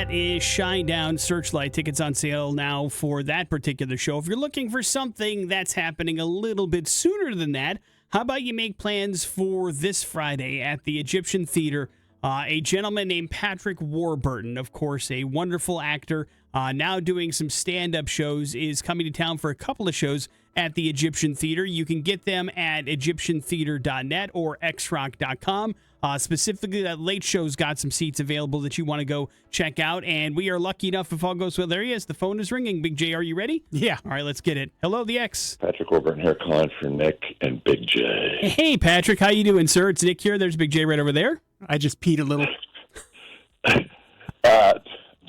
That is Shinedown Searchlight. Tickets on sale now for that particular show. If you're looking for something that's happening a little bit sooner than that, how about you make plans for this Friday at the Egyptian Theater? A gentleman named Patrick Warburton, of course, a wonderful actor, now doing some stand-up shows, is coming to town for a couple of shows at the Egyptian Theater. You can get them at egyptiantheater.net or xrock.com. Specifically, that late show's got some seats available that you want to go check out. And we are lucky enough, if all goes well, there he is. The phone is ringing. Big J, are you ready? Yeah. All right, let's get it. Hello, the X. Patrick Warburton here, calling for Nick and Big J. Hey, Patrick. How you doing, sir? It's Nick here. There's Big J right over there. I just peed a little.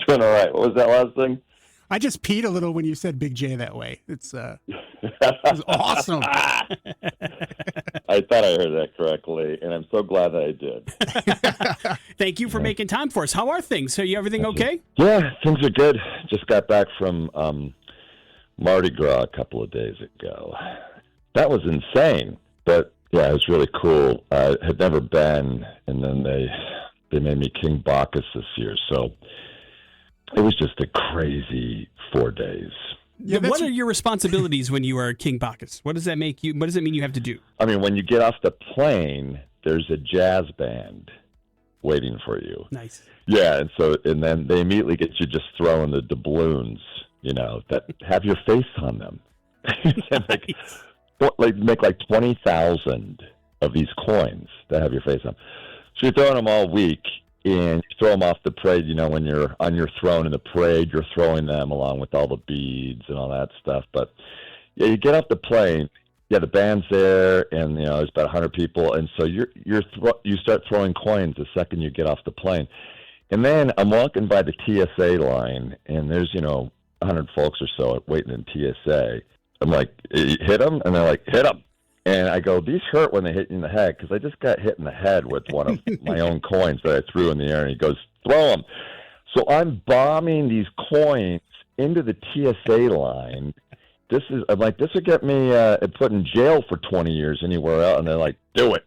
Doing all right. What was that last thing? I just peed a little when you said Big J that way. It was awesome. I thought I heard that correctly, and I'm so glad that I did. Thank you for making time for us. How are things? Are you everything okay? Yeah, things are good. Just got back from Mardi Gras a couple of days ago. That was insane, but yeah, it was really cool. I had never been, and then they made me King Bacchus this year, so it was just a crazy 4 days. Yeah, what are your responsibilities when you are King Bacchus? What does that make you? What does it mean you have to do? I mean, when you get off the plane, there's a jazz band waiting for you. Nice. Yeah, and then they immediately get you just throwing the doubloons, that have your face on them. Make like 20,000 of these coins that have your face on. So you're throwing them all week, and you throw them off the parade. When you're on your throne in the parade, you're throwing them along with all the beads and all that stuff. But yeah, you get off the plane. Yeah, the band's there, and there's about 100 people, and so you start throwing coins the second you get off the plane. And then I'm walking by the TSA line, and there's 100 folks or so waiting in TSA. I'm like, hit them, and they're like, hit them. And I go, these hurt when they hit you in the head, because I just got hit in the head with one of my own coins that I threw in the air. And he goes, throw them. So I'm bombing these coins into the TSA line. I'm like, this will get me put in jail for 20 years anywhere else. And they're like, do it.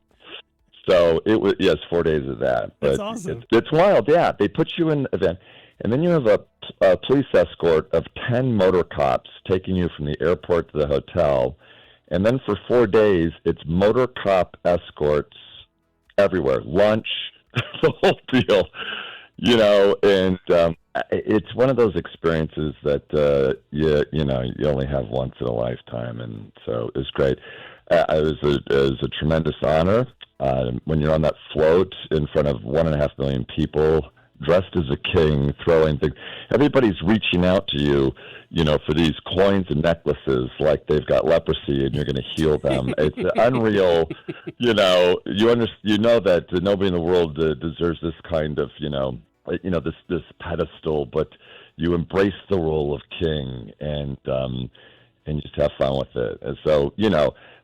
So it was, yes, 4 days of that. But that's awesome. It's wild, yeah. They put you in an event. And then you have a police escort of 10 motor cops taking you from the airport to the hotel. And then for 4 days, it's motor cop escorts everywhere. Lunch, the whole deal, and it's one of those experiences that, you only have once in a lifetime. And so it was great. It was a tremendous honor when you're on that float in front of 1.5 million people, dressed as a king, throwing things. Everybody's reaching out to you, for these coins and necklaces like they've got leprosy and you're going to heal them. It's unreal. You know that nobody in the world deserves this kind of, this pedestal, but you embrace the role of king and just have fun with it. And so,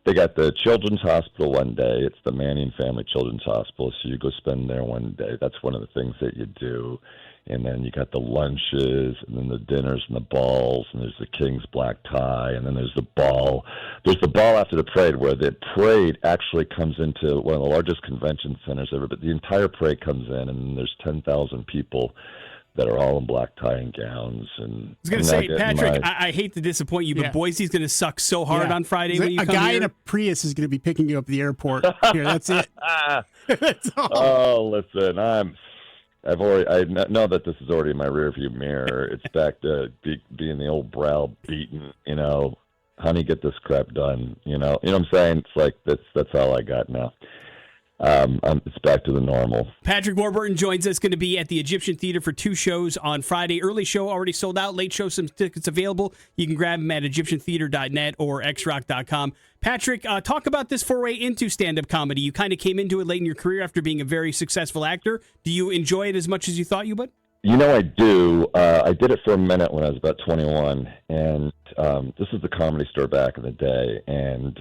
they got the Children's Hospital one day. It's the Manning Family Children's Hospital, so you go spend there one day. That's one of the things that you do. And then you got the lunches, and then the dinners and the balls, and there's the King's black tie, and then there's the ball. There's the ball after the parade, where the parade actually comes into one of the largest convention centers ever, but the entire parade comes in, and there's 10,000 people that are all in black tie and gowns. And I was going to say, Patrick, I hate to disappoint you, but Boise's going to suck so hard on Friday when you come here. A guy in a Prius is going to be picking you up at the airport. Here, that's it. That's all. Oh, listen, I know that this is already in my rearview mirror. It's back to being the old brow beaten, honey, get this crap done. You know what I'm saying? It's like that's all I got now. It's back to the normal. Patrick Warburton joins us, going to be at the Egyptian Theater for 2 shows on Friday. Early show already sold out. Late show, some tickets available. You can grab them at egyptiantheater.net or xrock.com. Patrick, talk about this foray into stand-up comedy. You kind of came into it late in your career after being a very successful actor. Do you enjoy it as much as you thought you would? I do. I did it for a minute when I was about 21, and this is the Comedy Store back in the day, and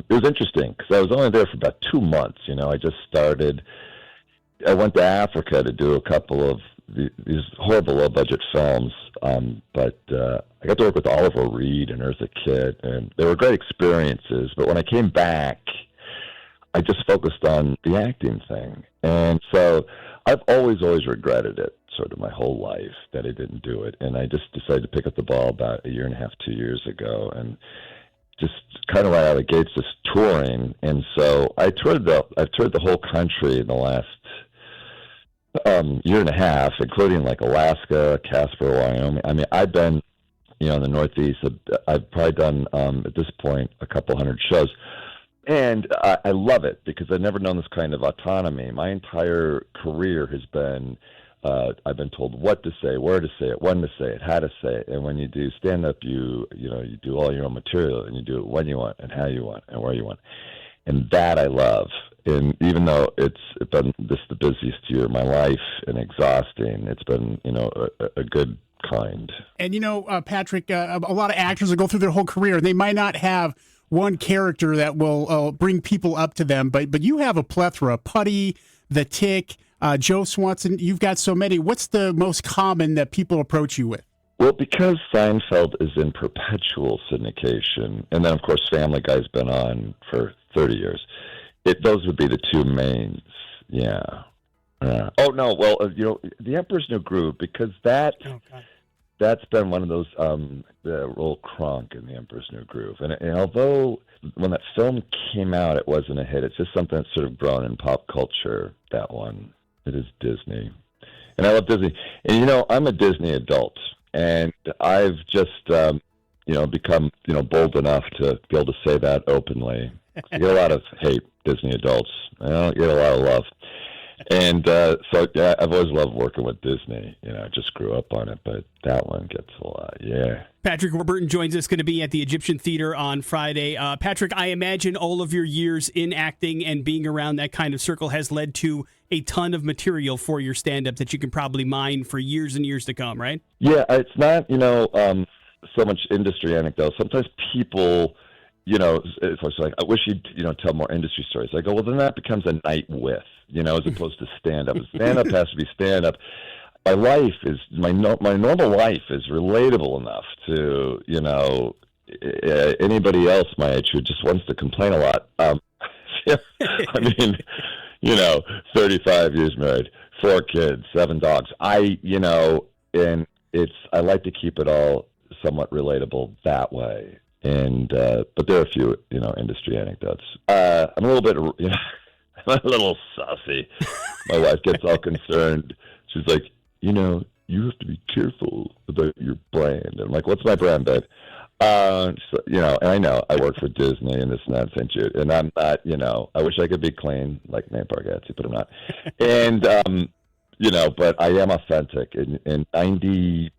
it was interesting because I was only there for about 2 months. I just started. I went to Africa to do a couple of these horrible low-budget films, but I got to work with Oliver Reed and Eartha Kitt, and they were great experiences. But when I came back, I just focused on the acting thing, and so I've always regretted it. sort of my whole life that I didn't do it. And I just decided to pick up the ball about a year and a half, 2 years ago, and just kind of right out of the gates, just touring. And so I've toured the whole country in the last year and a half, including like Alaska, Casper, Wyoming. I mean, I've been, in the Northeast. I've probably done, at this point, a couple hundred shows. And I love it because I've never known this kind of autonomy. My entire career has been, I've been told what to say, where to say it, when to say it, how to say it. And when you do stand-up, you do all your own material, and you do it when you want and how you want and where you want. And that I love. And even though it's been the busiest year of my life and exhausting, it's been, a good kind. And, Patrick, a lot of actors will go through their whole career, and they might not have one character that will bring people up to them, but you have a plethora. Putty, The Tick, Joe Swanson, you've got so many. What's the most common that people approach you with? Well, because Seinfeld is in perpetual syndication, and then, of course, Family Guy's been on for 30 years, those would be the two mains, yeah. Oh, no, well, The Emperor's New Groove, because that's been one of those, the old Kronk in The Emperor's New Groove. And although when that film came out, it wasn't a hit, it's just something that's sort of grown in pop culture, that one. It is Disney. And I love Disney. And, I'm a Disney adult. And I've just, become, bold enough to be able to say that openly. I get a lot of hate, Disney adults. I don't get a lot of love. And so, yeah, I've always loved working with Disney. I just grew up on it, but that one gets a lot, yeah. Patrick Warburton joins us, going to be at the Egyptian Theater on Friday. Patrick, I imagine all of your years in acting and being around that kind of circle has led to a ton of material for your stand-up that you can probably mine for years and years to come, right? Yeah, it's not, so much industry anecdotes. Sometimes people... it's like, I wish you'd, tell more industry stories. I go, well, then that becomes a night with, as opposed to stand-up. Stand-up has to be stand-up. My life is, my normal life is relatable enough to, anybody else my age who just wants to complain a lot. I mean, 35 years married, 4 kids, 7 dogs. And I like to keep it all somewhat relatable that way. And but there are a few, industry anecdotes. I'm a little bit, I'm a little saucy. My wife gets all concerned. She's like, you have to be careful about your brand. I'm like, what's my brand, babe? And I know I work for Disney and this and that, St. Jude, and I'm not, I wish I could be clean like Nate Bargatze, but I'm not. And but I am authentic, and 90%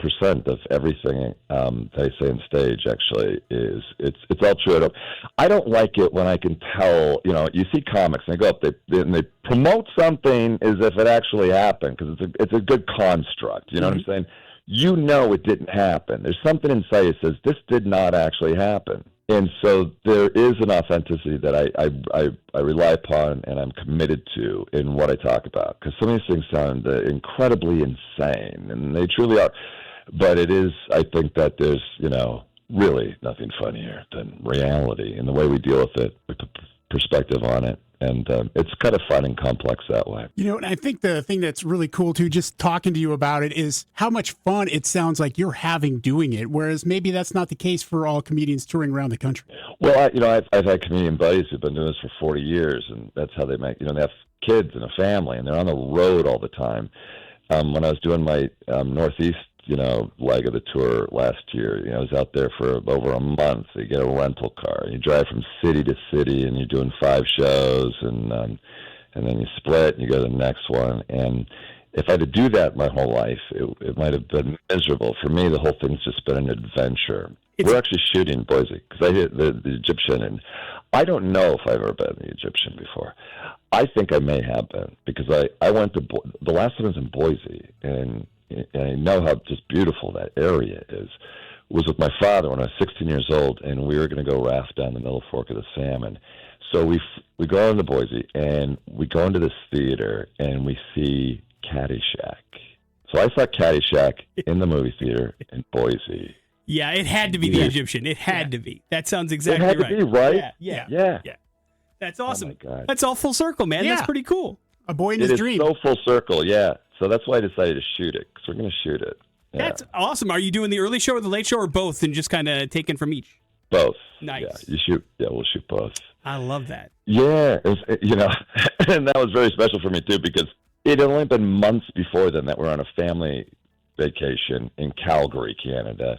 of everything that I say on stage actually it's all true. I don't like it when I can tell. You see comics and they go up, they promote something as if it actually happened because it's a good construct. You know what I'm saying? It didn't happen. There's something inside you that says this did not actually happen. And so there is an authenticity that I rely upon and I'm committed to in what I talk about. Because some of these things sound incredibly insane, and they truly are. But it is, I think that there's, really nothing funnier than reality and the way we deal with it, with perspective on it. And it's kind of fun and complex that way. And I think the thing that's really cool, too, just talking to you about it, is how much fun it sounds like you're having doing it, whereas maybe that's not the case for all comedians touring around the country. Well, I've had comedian buddies who've been doing this for 40 years, and that's how they make, they have kids and a family, and they're on the road all the time. When I was doing my Northeast leg of the tour last year, I was out there for over a month. You get a rental car, you drive from city to city, and you're doing 5 shows, and then you split and you go to the next one. And if I had to do that my whole life, it might have been miserable. For me, the whole thing's just been an adventure. We're actually shooting in Boise because I hit the Egyptian, and I don't know if I've ever been in the Egyptian before. I think I may have been because I went to the last time I was in Boise, and I know how just beautiful that area is, was with my father when I was 16 years old, and we were going to go raft down the Middle Fork of the Salmon. So we go into Boise, and we go into this theater, and we see Caddyshack. So I saw Caddyshack in the movie theater in Boise. Yeah, it had to be the Egyptian. It had to be. That sounds exactly right. It had to be, right? Yeah. That's awesome. Oh my God. That's all full circle, man. Yeah. That's pretty cool. A boy in his It dream. is so full circle, yeah. So that's why I decided to shoot it, because we're going to shoot it. Yeah. That's awesome. Are you doing the early show or the late show or both and just kind of taking from each? Both. Nice. Yeah, you shoot. Yeah, we'll shoot both. I love that. Yeah, and that was very special for me too, because it had only been months before then that we were on a family vacation in Calgary, Canada,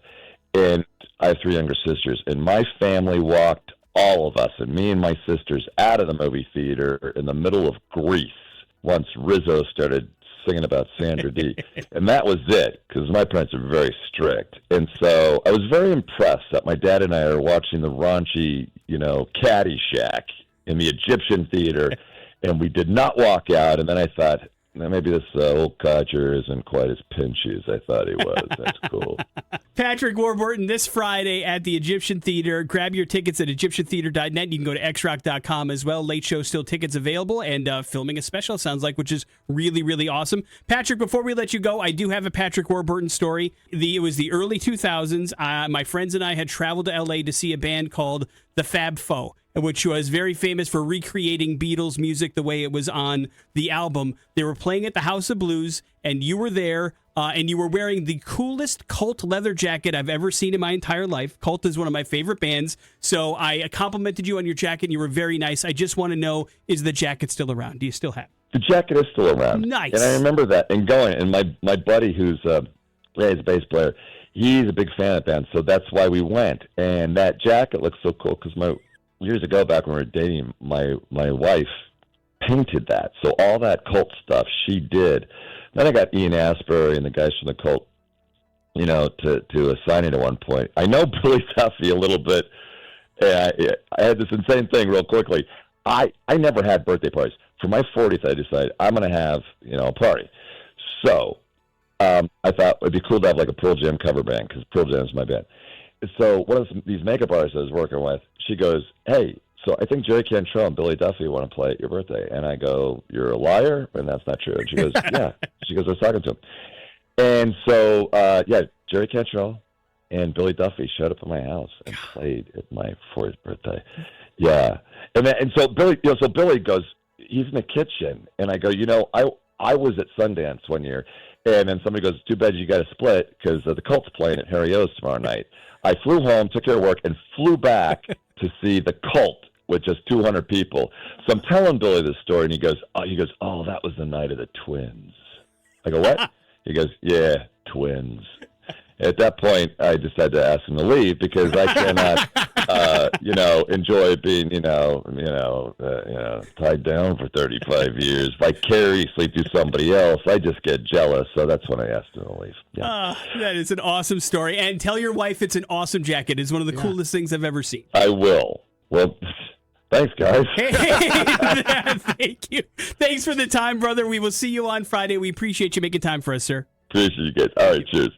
and I have 3 younger sisters, and my family walked all of us, and me and my sisters, out of the movie theater in the middle of Greece once Rizzo started singing about Sandra Dee. And that was it, because my parents are very strict. And so I was very impressed that my dad and I are watching the raunchy, Caddyshack in the Egyptian theater, and we did not walk out. And then I thought, maybe this old codger isn't quite as pinchy as I thought he was. That's cool. Patrick Warburton this Friday at the Egyptian Theater. Grab your tickets at egyptiantheater.net. You can go to xrock.com as well. Late show still tickets available, and filming a special, sounds like, which is really, really awesome. Patrick, before we let you go, I do have a Patrick Warburton story. It was the early 2000s. My friends and I had traveled to L.A. to see a band called the Fab Four, which was very famous for recreating Beatles music the way it was on the album. They were playing at the House of Blues, and you were there, and you were wearing the coolest Cult leather jacket I've ever seen in my entire life. Cult is one of my favorite bands, so I complimented you on your jacket, and you were very nice. I just want to know, is the jacket still around? Do you still have it? The jacket is still around. Nice. And I remember that, and my buddy who's he's a bass player, he's a big fan of the band, so that's why we went. And that jacket looks so cool, because years ago, back when we were dating, my wife painted that. So all that Cult stuff she did. Then I got Ian Astbury and the guys from the Cult, to assign it at one point. I know Billy Duffy a little bit. I had this insane thing real quickly. I never had birthday parties. For my 40th, I decided I'm going to have, a party. So I thought it'd be cool to have like a Pearl Jam cover band, because Pearl Jam is my band. So one of these makeup artists I was working with, she goes, "Hey, so I think Jerry Cantrell and Billy Duffy want to play at your birthday." And I go, "You're a liar?" And that's not true. And she goes, "Yeah." She goes, "I was talking to him." And so, Jerry Cantrell and Billy Duffy showed up at my house and played at my 40th birthday. Yeah. And so Billy goes, "He's in the kitchen." And I go, I was at Sundance one year. And then somebody goes, "Too bad you got to split, because the Cult's playing at Harry O's tomorrow night." I flew home, took care of work, and flew back to see the Cult with just 200 people. So I'm telling Billy this story, and he goes, "Oh, that was the night of the twins." I go, "What?" He goes, "Yeah, twins." At that point, I decided to ask him to leave, because I cannot, enjoy being, tied down for 35 years vicariously through somebody else. I just get jealous, so that's when I asked him to leave. Yeah. That is an awesome story. And tell your wife it's an awesome jacket. It's one of the coolest things I've ever seen. I will. Well, thanks, guys. Thank you. Thanks for the time, brother. We will see you on Friday. We appreciate you making time for us, sir. Appreciate you guys. All right, cheers.